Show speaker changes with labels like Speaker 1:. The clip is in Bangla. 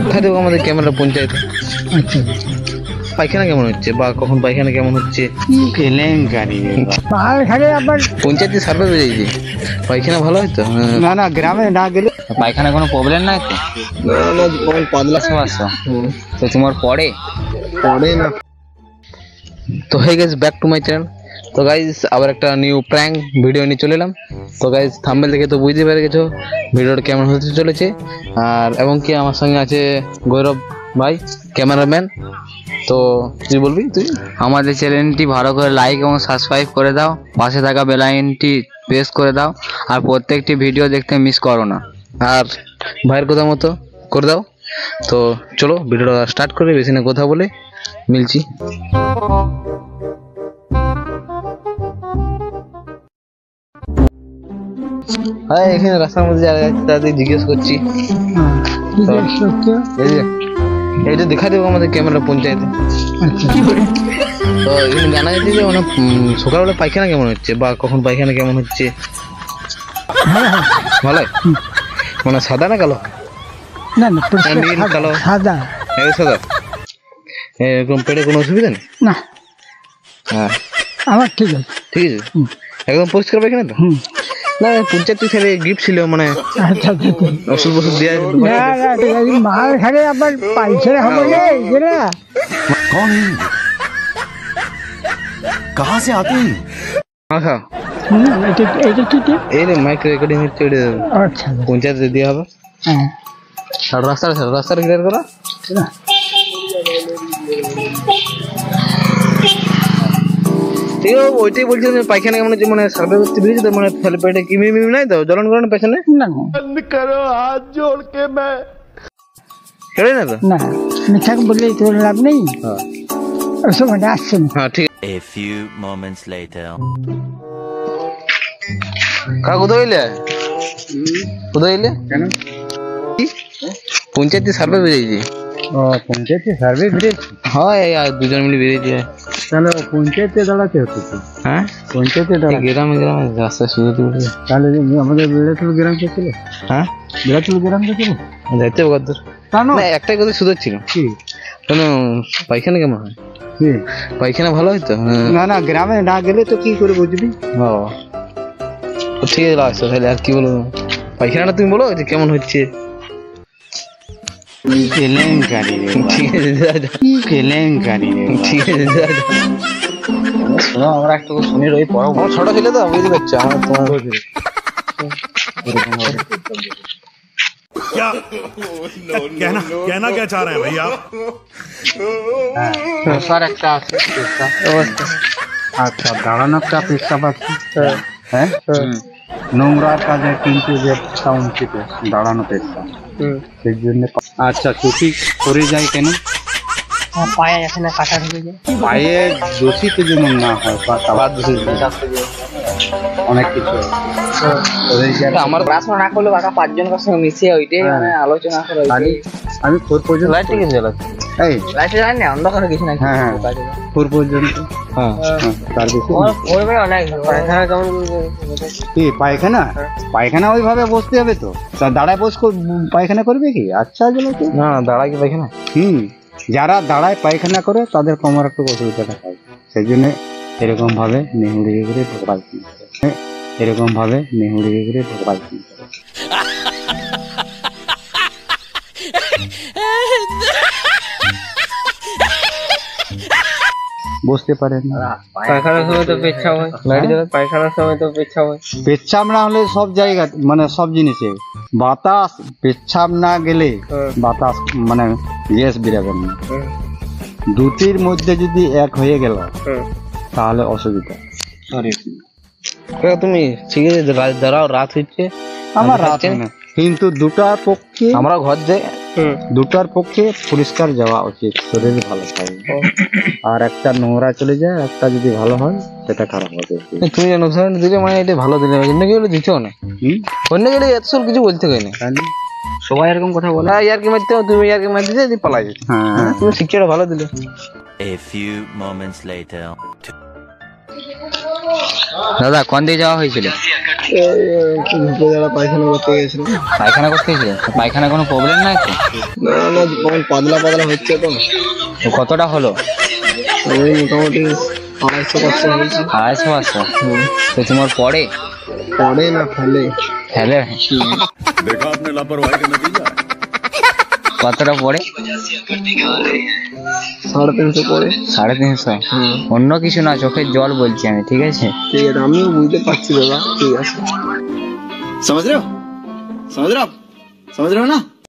Speaker 1: দেখা দেবো আমাদের ক্যামেরা পঞ্চায়েতে।
Speaker 2: আচ্ছা
Speaker 1: পায়খানা কেমন হচ্ছে বা কখন পায়খানা কেমন হচ্ছে
Speaker 2: কেলেঙ্কারি এখানে আবার
Speaker 1: পঞ্চায়েতে সার্ভে বেরিয়েছে, পায়খানা ভালো হয়তো?
Speaker 2: না না গ্রামে না গেলে
Speaker 3: পায়খানা কোনো প্রবলেম নাই তো?
Speaker 1: পাতলা
Speaker 3: আসো তো তোমার পড়ে
Speaker 1: পড়ে না তো। হয়ে গেছে ব্যাক টু মাই চ্যানেল। তো গাইজ আবার একটা নিউ প্র্যাঙ্ক ভিডিও নিয়ে চলে এলাম। তো গাইজ থাম্বনেল দেখে তো বুঝতে পেরে গেছো ভিডিওটা কেমন হতে চলেছে। আর এবং কি আমার সঙ্গে আছে গৌরব ভাই ক্যামেরাম্যান। তো তুই বলবি? তুই
Speaker 3: আমাদের চ্যানেলটি ভালো করে লাইক এবং সাবস্ক্রাইব করে দাও, পাশে থাকা বেল আইকনটি প্রেস করে দাও, আর প্রত্যেকটি ভিডিও দেখতে মিস করো না।
Speaker 1: আর ভাইয়ের কথা মতো করে দাও। তো চলো ভিডিওটা স্টার্ট করে বেশি না কথা বলে মিলছি। হ্যাঁ এখানে রাস্তার মধ্যে যারা যাচ্ছে তাদের জিজ্ঞেস করছি। এইটা দেখা দেবো আমাদের ক্যামেরা পঞ্চায়েতে। তো এখানে জানা যাচ্ছে যে মানে সকালবেলা পায়খানা কেমন হচ্ছে বা কখন পায়খানা কেমন হচ্ছে? ভালো মানে সাদা না কালো?
Speaker 2: না না
Speaker 1: নীল কালো
Speaker 2: সাদা
Speaker 1: সাদা এরকম পেটে কোনো অসুবিধা নেই?
Speaker 2: না
Speaker 1: হ্যাঁ
Speaker 2: আমার ঠিক আছে
Speaker 1: ঠিক আছে একদম পরিষ্কার পায়খানা তো? না পঞ্চায়েত থেকে গিফট ছিল মানে
Speaker 2: আচ্ছা
Speaker 1: ওষুধ ফষুধ দেওয়া
Speaker 2: না না ঠিক আছে মার এখানে আবার পাইছে হবে না
Speaker 4: कौन है? कहाँ से आते हैं?
Speaker 1: আচ্ছা
Speaker 2: এটা কি
Speaker 1: এই রে মাইক রেকর্ডিং হচ্ছে
Speaker 2: আচ্ছা
Speaker 1: পঞ্চায়েতে দেওয়া হবে।
Speaker 2: হ্যাঁ
Speaker 1: আর রাস্তাটা ক্লিয়ার করা। ঠিক আছে ওইটাই বলছিলাম যে পায়খানা কেমন হচ্ছে মানে সার্ভে করতে বেরিয়েছে তো মানে ফেলে পেটে কি মিমি নাই তো জ্বলন করানো পেছনে
Speaker 2: না
Speaker 4: करो हाथ जोड़ के मैं
Speaker 1: খেলে না তো?
Speaker 2: না মিঠা বললেই তোর লাভ নেই ওসব মানে আসছে না।
Speaker 1: হ্যাঁ ঠিক
Speaker 5: A few moments later.
Speaker 1: কোথায় এলে
Speaker 2: কেন
Speaker 1: পঞ্চায়েতে সার্ভে বেরিয়েছে।
Speaker 2: ও পঞ্চায়েতে সার্ভে বেরিয়েছে?
Speaker 1: হয় আর দুজন মিলে বেরিয়েছে।
Speaker 2: তাহলে পঞ্চায়েতে দাঁড়াতে হতো তো।
Speaker 1: হ্যাঁ
Speaker 2: পঞ্চায়েতে দাঁড়াতে
Speaker 1: গ্রামে রাস্তায় সুযোগ বলে।
Speaker 2: তাহলে আমাদের বেড়াতুল গ্রাম কে ছিল?
Speaker 1: হ্যাঁ
Speaker 2: বেড়াতুল গ্রাম কে ছিল?
Speaker 1: যাইতে হবে কত
Speaker 2: কেন
Speaker 1: না একটাই কথা সুযোগ ছিল।
Speaker 2: কি
Speaker 1: কেন পায়খানা কেমন হয়?
Speaker 2: কি?
Speaker 1: পায়খানা ভালো হয়তো?
Speaker 2: না না গ্রামে না গেলে তো কি করে বুঝবি?
Speaker 1: ও তো ঠিক আছে আসতো তাহলে আর কি বলবো। পায়খানাটা তুমি বলো যে কেমন হচ্ছে।
Speaker 2: কেলেঙ্কারি
Speaker 1: ঠিক আছে
Speaker 2: কেলেঙ্কারি
Speaker 1: ঠিক আছে
Speaker 3: শোনো আমরা একটু শুনি রই পড়ো।
Speaker 1: আমার ছোট ছেলে তো বুঝতে পারছো আমার তোমার
Speaker 4: क्या कहना क्या चाह रहे हैं भैया?
Speaker 2: স্যার একটা আছে আচ্ছা দাঁড়ানোটা পেশাব আছে হ্যাঁ নোংরার কাজে কিন্তু যে টাউনশিপে দাঁড়ানো পেশা সেই জন্য আচ্ছা চুটি করে যায় কেন? পায়ে এখানে কাটা ঢুকে যায় পায়ে দোষিত যেমন না হয় আবার দোষিত অনেক কিছু
Speaker 3: আমার পড়াশোনা না করলে বাকা পাঁচজনের সঙ্গে মিশিয়ে ওইটাই মানে আলোচনা করে।
Speaker 2: আমি 4 পর্যন্ত
Speaker 1: লাইট ঠিক আছে জ্বালাচ্ছি।
Speaker 2: এই
Speaker 3: লাইটে জানি না অন্ধকারে কিছু না
Speaker 2: হ্যাঁ হ্যাঁ 4 পর্যন্ত
Speaker 1: হ্যাঁ
Speaker 2: তার বেশি
Speaker 3: ওই ভাই অনেক পায়খানা কেমন
Speaker 2: কি পায়খানা পায়খানা ওইভাবে বসতে হবে তো তা দাঁড়ায় বস পায়খানা করবে কি? আচ্ছা গেল তো
Speaker 1: না দাঁড়ায় কি পায়খানা?
Speaker 2: যারা দাঁড়ায় পায়খানা করে তাদের কোমর একটু অসুবিধাটা হয় সেই জন্য এরকম ভাবে নেহুড়িয়ে করে পায়খানা করে এরকম ভাবে নেহুড়িয়ে করে পায়খানা করে বুঝতে পারেন না।
Speaker 3: পায়খানার সময় তো পেচ্ছাপ হয়, লাইট জ্বালা পায়খানার সময় তো পেচ্ছাপ হয়।
Speaker 2: পেচ্ছাপ না হলে সব জায়গা মানে সব জিনিসে বাতাস পেচ্ছাপ না গেলে বাতাস মানে গ্যাস বেরাবে না। দুটির মধ্যে যদি এক হয়ে গেল তাহলে অসুবিধা।
Speaker 1: তুমি ঠিক আছে দাঁড়াও রাত হচ্ছে
Speaker 2: আমার রাত না কিন্তু দুটার পক্ষে
Speaker 1: আমরা ঘর যাই
Speaker 2: দুটার পক্ষে পরিষ্কার যাওয়া উচিত শরীর ভালো থাকবে আর একটা নোংরা চলে যায় একটা যদি ভালো হয় সেটা খারাপ হবে।
Speaker 1: তুমি জানো উদাহরণ দিলে মানে এটা ভালো দিলে অন্য কেউ দিচ্ছ না অন্য গেলে এত সব কিছু বলতে হয় না
Speaker 3: সবাই এরকম কথা বলে।
Speaker 1: ইয়ার কি মারতে তুমি ইয়ার কি মারতে দিয়ে পালাই যেত।
Speaker 2: হ্যাঁ
Speaker 1: তুমি শিক্ষাটা ভালো দিলে।
Speaker 5: A few moments later.
Speaker 3: দাদা কোন দিকে যাওয়া হয়েছিল?
Speaker 1: পায়খানা করতে গেছিল।
Speaker 3: পায়খানা করতে গেছিল? তো পায়খানা কোনো প্রবলেম নাই তো?
Speaker 1: না না, পাতলা পাতলা হচ্ছে তো।
Speaker 3: তো কতটা হলো?
Speaker 1: ওই মোটামুটি 250-500 হয়েছে।
Speaker 3: 250-500? তো তোমার পড়ে
Speaker 1: পড়ে না, ফেলে।
Speaker 3: ফেলে?
Speaker 4: देखा आपने लापरवाही का नतीजा है।
Speaker 3: কতটা পড়ে?
Speaker 1: 350 পড়ে।
Speaker 3: 350? অন্য কিছু না, চোখের জল বলছি আমি, ঠিক আছে?
Speaker 1: ঠিক আছে, আমিও বুঝতে পারছি দাদা, ঠিক আছে।
Speaker 6: समझ रहे हो आप? समझ रहे हो ना?